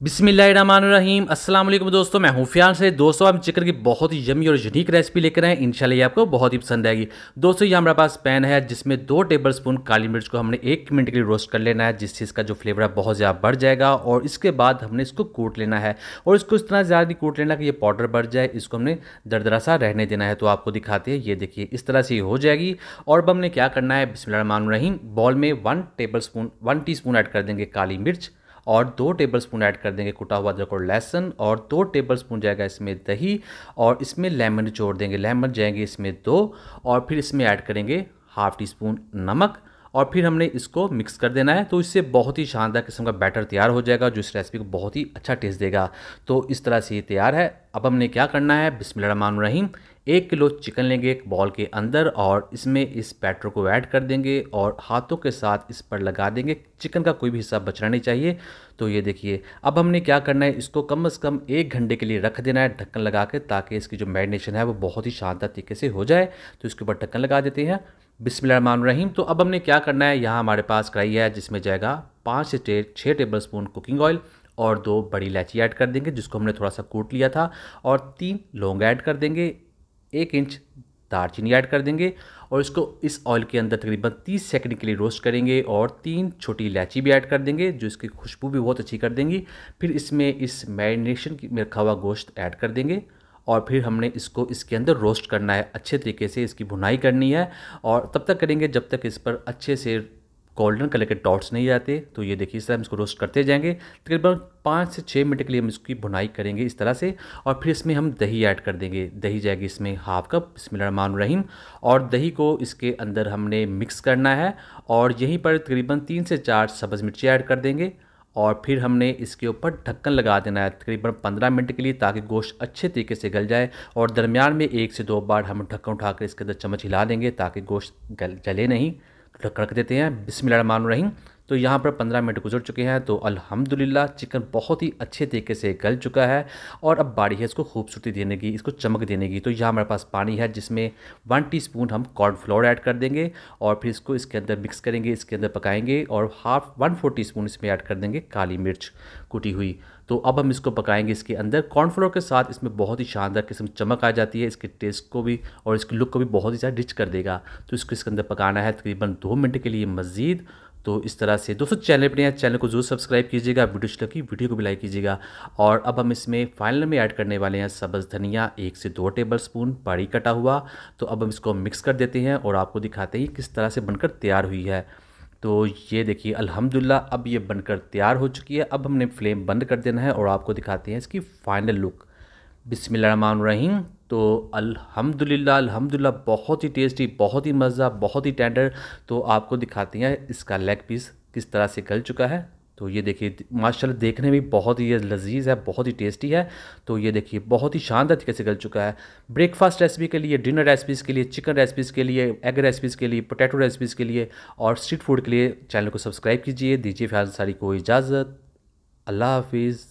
बिस्मिल्लाहिर्रहमानिर्रहीम। अस्सलाम वालेकुम दोस्तों, मैं हूं फियाज से। दोस्तों हम चिकन की बहुत ही यमी और यूनिक रेसिपी लेकर आए, इंशाल्लाह ये आपको बहुत ही पसंद आएगी। दोस्तों ये हमारे पास पैन है जिसमें 2 टेबलस्पून काली मिर्च को हमने 1 मिनट के लिए रोस्ट कर लेना है, जिससे इसका जो फ्लेवर है बहुत ज़्यादा बढ़ जाएगा। और इसके बाद हमने इसको कूट लेना है, और इसको इतना ज़्यादा नहीं कूट लेना कि ये पाउडर बढ़ जाए, इसको हमने दरदरा सा रहने देना है। तो आपको दिखाते हैं, ये देखिए इस तरह से ये हो जाएगी। और अब हमने क्या करना है, बिस्मिल्लाहिर्रहमानिर्रहीम, बॉल में 1 टीस्पून ऐड कर देंगे काली मिर्च, और 2 टेबलस्पून ऐड कर देंगे कुटा हुआ अदरक और लहसुन, और 2 टेबलस्पून जाएगा इसमें दही, और इसमें लेमन निचोड़ देंगे, लेमन जाएंगे इसमें 2, और फिर इसमें ऐड करेंगे हाफ़ टी स्पून नमक, और फिर हमने इसको मिक्स कर देना है। तो इससे बहुत ही शानदार किस्म का बैटर तैयार हो जाएगा, जो इस रेसिपी को बहुत ही अच्छा टेस्ट देगा। तो इस तरह से ये तैयार है। अब हमने क्या करना है, बिस्मिल्लाहिर्रहमानिर्रहीम, 1 किलो चिकन लेंगे एक बॉल के अंदर, और इसमें इस बैटर को ऐड कर देंगे और हाथों के साथ इस पर लगा देंगे। चिकन का कोई भी हिस्सा बचना नहीं चाहिए। तो ये देखिए, अब हमने क्या करना है, इसको कम से कम 1 घंटे के लिए रख देना है ढक्कन लगा के, ताकि इसकी जो मैरिनेशन है वो बहुत ही शानदार तरीके से हो जाए। तो इसके ऊपर ढक्कन लगा देते हैं। बिस्मिल्लाहिर्रहमानिर्रहीम। तो अब हमने क्या करना है, यहाँ हमारे पास कढ़ाई है जिसमें जाएगा 5 से 6 टेबलस्पून कुकिंग ऑयल, और 2 बड़ी इलायची ऐड कर देंगे जिसको हमने थोड़ा सा कूट लिया था, और 3 लौंग ऐड कर देंगे, 1 इंच दालचीनी ऐड कर देंगे, और इसको इस ऑयल के अंदर तकरीबन 30 सेकंड के लिए रोस्ट करेंगे, और 3 छोटी इलायची भी ऐड कर देंगे जो इसकी खुशबू भी बहुत अच्छी कर देंगी। फिर इसमें इस मैरिनेशन में रखा हुआ गोश्त ऐड कर देंगे, और फिर हमने इसको इसके अंदर रोस्ट करना है, अच्छे तरीके से इसकी भुनाई करनी है। और तब तक करेंगे जब तक इस पर अच्छे से गोल्डन कलर के डॉट्स नहीं आते। तो ये देखिए, इस तरह हम इसको रोस्ट करते जाएंगे। तकरीबन 5 से 6 मिनट के लिए हम इसकी भुनाई करेंगे इस तरह से। और फिर इसमें हम दही ऐड कर देंगे, दही जाएगी इसमें हाफ कप, बिस्मिल्लाहिर्रहमानिर्रहीम। और दही को इसके अंदर हमने मिक्स करना है, और यहीं पर तकरीबन 3 से 4 सब्ज़ मिर्ची ऐड कर देंगे, और फिर हमने इसके ऊपर ढक्कन लगा देना है तकरीबन 15 मिनट के लिए, ताकि गोश्त अच्छे तरीके से गल जाए। और दरमियान में 1 से 2 बार हम ढक्कन उठाकर इसके अंदर चम्मच हिला देंगे ताकि गोश्त जले नहीं। तो ढक्कन रख देते हैं। बिस्मिल्लाहिर्रहमानिर्रहीम। तो यहाँ पर 15 मिनट गुजर चुके हैं। तो अल्हम्दुलिल्लाह चिकन बहुत ही अच्छे तरीके से गल चुका है, और अब बारी है इसको खूबसूरती देने की, इसको चमक देने की। तो यहाँ हमारे पास पानी है जिसमें 1 टीस्पून हम कॉर्नफ्लोर ऐड कर देंगे, और फिर इसको इसके अंदर मिक्स करेंगे, इसके अंदर पकाएंगे, और 1/4 टीस्पून इसमें ऐड कर देंगे काली मिर्च कुटी हुई। तो अब हम इसको पकाएंगे इसके अंदर कॉर्नफ्लोर के साथ। इसमें बहुत ही शानदार किस्म चमक आ जाती है, इसके टेस्ट को भी और इसकी लुक को भी बहुत ही ज़्यादा रिच कर देगा। तो इसको इसके अंदर पकाना है तकरीबन 2 मिनट के लिए मज़ीद। तो इस तरह से दोस्तों, चैनल पर नए चैनल को जरूर सब्सक्राइब कीजिएगा, वीडियो को भी लाइक कीजिएगा। और अब हम इसमें फाइनल में ऐड करने वाले हैं सब्ज़ धनिया 1 से 2 टेबलस्पून बारीक कटा हुआ। तो अब हम इसको मिक्स कर देते हैं, और आपको दिखाते हैं किस तरह से बनकर तैयार हुई है। तो ये देखिए अल्हम्दुलिल्लाह अब ये बनकर तैयार हो चुकी है। अब हमने फ्लेम बंद कर देना है, और आपको दिखाते हैं इसकी फ़ाइनल लुक। बिस्मिल्लाहिर्रहमानिर्रहीम। तो अल्हम्दुलिल्लाह बहुत ही टेस्टी, बहुत ही मज़ा, बहुत ही टेंडर। तो आपको दिखाते हैं इसका लेग पीस किस तरह से गल चुका है। तो ये देखिए माशाल्लाह देखने में बहुत ही लजीज है, बहुत ही टेस्टी है। तो ये देखिए बहुत ही शानदार तरीके से गल चुका है। ब्रेकफास्ट रेसिपी के लिए, डिनर रेसिपीज़ के लिए, चिकन रेसिपीज़ के लिए, एग रेसिपीज़ के लिए, पोटैटो रेसिपीज़ के लिए, और स्ट्रीट फूड के लिए चैनल को सब्सक्राइब कीजिए। दीजिए फियाज अंसारी को इजाज़त। अल्लाह हाफिज़।